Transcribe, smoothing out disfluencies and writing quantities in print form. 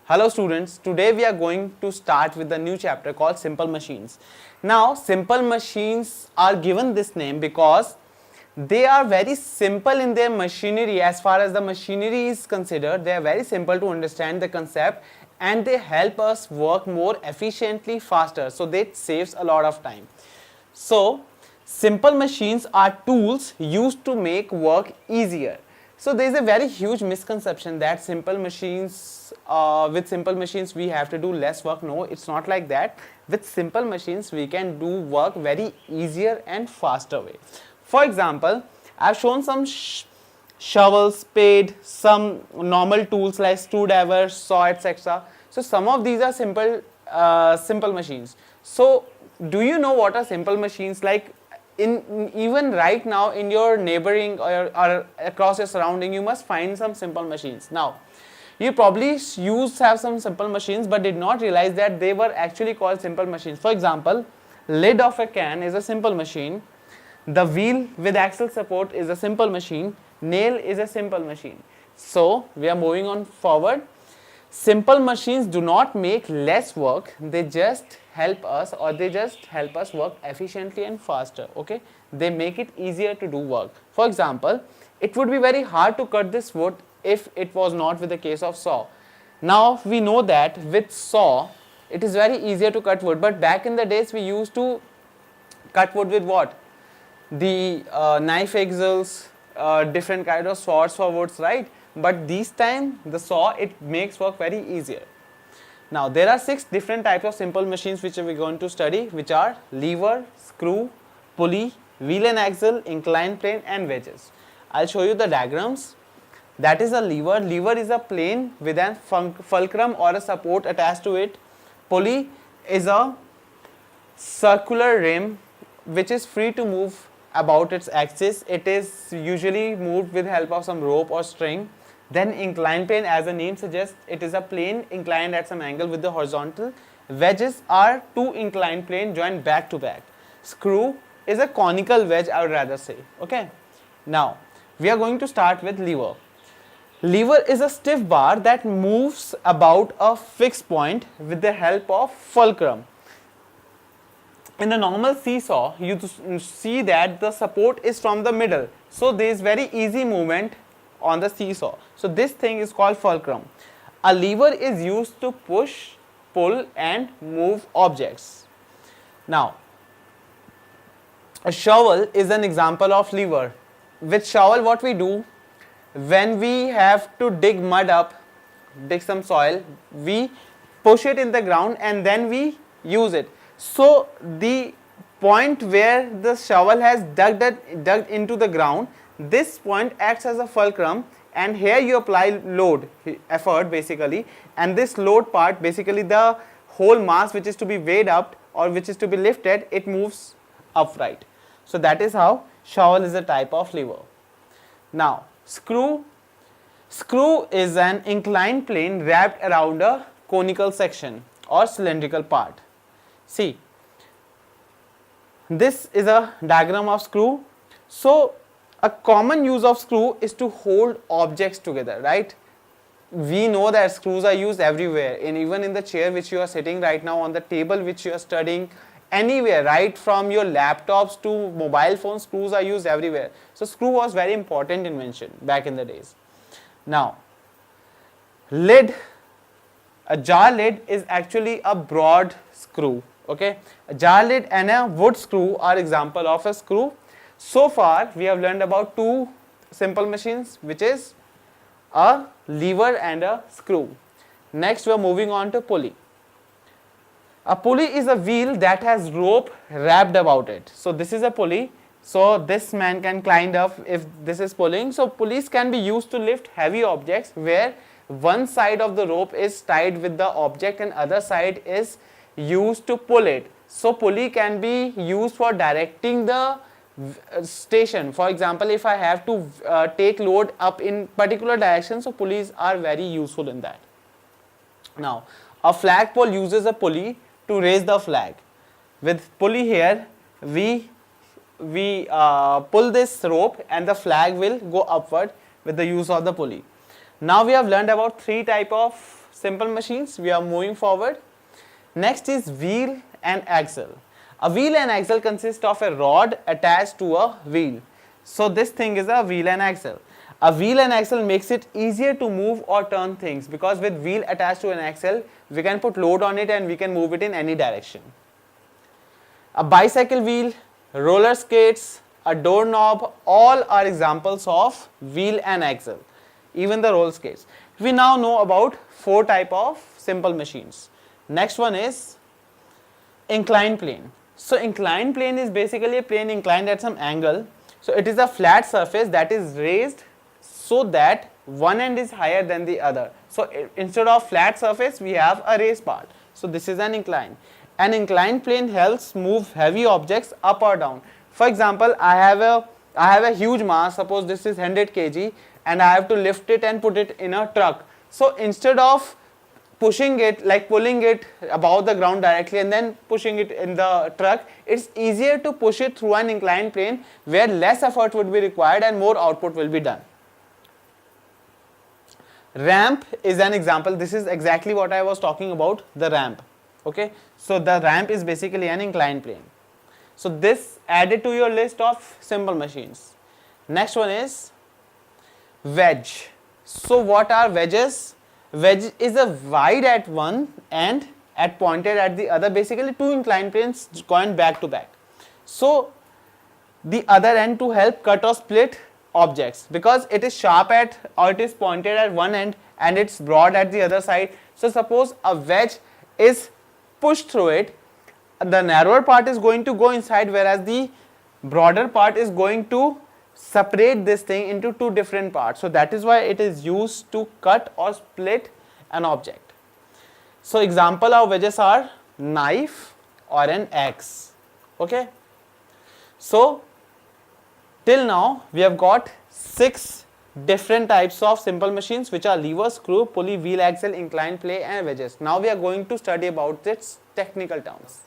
Hello students, today we are going to start with a new chapter called Simple Machines. Now, simple machines are given this name because they are very simple in their machinery. As far as the machinery is considered, they are very simple to understand the concept and they help us work more efficiently, faster. So that saves a lot of time. So, simple machines are tools used to make work easier. So there is a very huge misconception that simple machines, with simple machines we have to do less work. No, it's not like that. With simple machines we can do work very easier and faster way. For example, I have shown some shovel, spade, some normal tools like screwdriver, saw, etc. So some of these are simple machines. So do you know what are simple machines? Like even right now in your neighboring or across your surrounding, you must find some simple machines. Now, you probably have some simple machines but did not realize that they were actually called simple machines. For example, lid of a can is a simple machine. The wheel with axle support is a simple machine. Nail is a simple machine. So we are moving on forward. Simple machines do not make less work, they just help us work efficiently and faster. Okay, they make it easier to do work. For example, it would be very hard to cut this wood if it was not with the case of saw. Now we know that with saw it is very easier to cut wood, but back in the days we used to cut wood with what? The knife axles, different kind of swords for woods, right? But this time the saw, it makes work very easier. Now there are 6 different types of simple machines which we are going to study, which are lever, screw, pulley, wheel and axle, inclined plane and wedges. I'll show you the diagrams. That is a lever. Lever is a plane with an fulcrum or a support attached to it. Pulley is a circular rim which is free to move about its axis. It is usually moved with help of some rope or string. Then inclined plane, as the name suggests, it is a plane inclined at some angle with the horizontal. Wedges are 2 inclined plane joined back to back. Screw is a conical wedge, I would rather say. Okay. Now we are going to start with lever. Lever is a stiff bar that moves about a fixed point with the help of fulcrum. In a normal seesaw, you see that the support is from the middle. So there is very easy movement on the seesaw. So this thing is called fulcrum. A lever is used to push, pull and move objects. Now, a shovel is an example of lever. With shovel, what we do, when we have to dig mud up, dig some soil, we push it in the ground and then we use it. So the point where the shovel has dug into the ground, this point acts as a fulcrum, and here you apply load, effort basically, and this load part, basically the whole mass which is to be weighed up or which is to be lifted, it moves upright. So that is how shovel is a type of lever. Now screw is an inclined plane wrapped around a conical section or cylindrical part. See, this is a diagram of screw. So a common use of screw is to hold objects together, right? We know that screws are used everywhere, and even in the chair which you are sitting right now, on the table which you are studying, anywhere, right from your laptops to mobile phones, screws are used everywhere. So screw was very important invention back in the days. Now, lid, a jar lid is actually a broad screw. Okay, a jar lid and a wood screw are example of a screw. So far we have learned about 2 simple machines, which is a lever and a screw. Next we are moving on to pulley. A pulley is a wheel that has rope wrapped about it. So this is a pulley. So this man can climb up if this is pulling. So pulleys can be used to lift heavy objects where one side of the rope is tied with the object and other side is used to pull it. So pulley can be used for directing the station. For example, if I have to take load up in particular direction, so pulleys are very useful in that. Now, a flagpole uses a pulley to raise the flag. With pulley here, we pull this rope and the flag will go upward with the use of the pulley. Now we have learned about 3 type of simple machines. We are moving forward. Next is wheel and axle. A wheel and axle consist of a rod attached to a wheel. So this thing is a wheel and axle. A wheel and axle makes it easier to move or turn things, because with wheel attached to an axle, we can put load on it and we can move it in any direction. A bicycle wheel, roller skates, a doorknob, all are examples of wheel and axle, even the roller skates. We now know about 4 types of simple machines. Next one is inclined plane. So inclined plane is basically a plane inclined at some angle. So it is a flat surface that is raised so that one end is higher than the other. So instead of flat surface, we have a raised part. So this is an incline. An inclined plane helps move heavy objects up or down. For example, I have a huge mass, suppose this is 100 kg, and I have to lift it and put it in a truck. So instead of pushing it, like pulling it above the ground directly and then pushing it in the truck, it's easier to push it through an inclined plane where less effort would be required and more output will be done. Ramp is an example. This is exactly what I was talking about, the ramp. Okay, so the ramp is basically an inclined plane. So this added to your list of simple machines. Next one is wedge. So what are wedges? Wedge is a wide at one and at pointed at the other, basically 2 inclined planes joined back to back. So the other end to help cut or split objects, because it is sharp at, or it is pointed at one end and it's broad at the other side. So suppose a wedge is pushed through it, the narrower part is going to go inside, whereas the broader part is going to separate this thing into 2 different parts. So that is why it is used to cut or split an object. So example of wedges are knife or an axe. Okay, so till now we have got 6 different types of simple machines, which are lever, screw, pulley, wheel, axle, inclined plane and wedges. Now we are going to study about its technical terms.